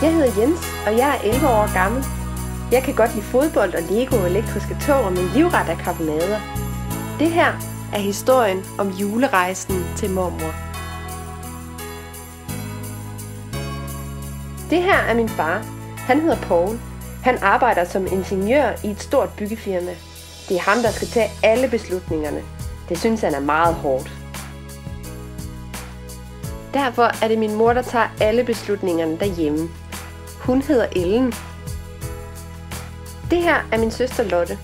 Jeg hedder Jens, og jeg er 11 år gammel. Jeg kan godt lide fodbold og Lego og elektriske tog, og min livret er karbonader. Det her er historien om julerejsen til mormor. Det her er min far. Han hedder Paul. Han arbejder som ingeniør i et stort byggefirma. Det er ham, der skal tage alle beslutningerne. Det synes han er meget hårdt. Derfor er det min mor, der tager alle beslutningerne derhjemme. Hun hedder Ellen. Det her er min søster Lotte.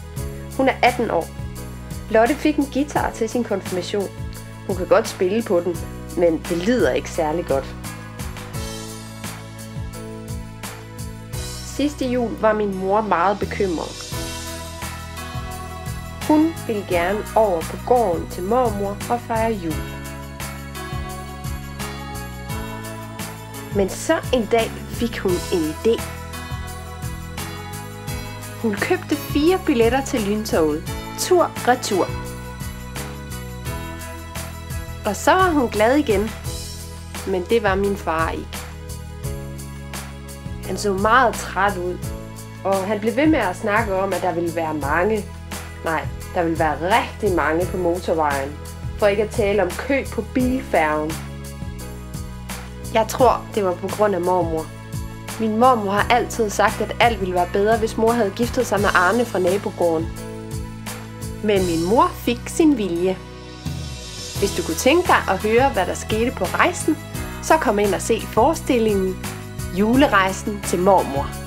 Hun er 18 år. Lotte fik en guitar til sin konfirmation. Hun kan godt spille på den, men det lyder ikke særlig godt. Sidste jul var min mor meget bekymret. Hun ville gerne over på gården til mormor og fejre jul. Men så en dag fik hun en idé. Hun købte 4 billetter til lyntoget. Tur-retur. Og så var hun glad igen. Men det var min far ikke. Han så meget træt ud. Og han blev ved med at snakke om, at der ville være mange. Nej, der ville være rigtig mange på motorvejen. For ikke at tale om kø på bilfærgen. Jeg tror, det var på grund af mormor. Min mormor har altid sagt, at alt ville være bedre, hvis mor havde giftet sig med Arne fra nabogården. Men min mor fik sin vilje. Hvis du kunne tænke dig at høre, hvad der skete på rejsen, så kom ind og se forestillingen Julerejsen til mormor.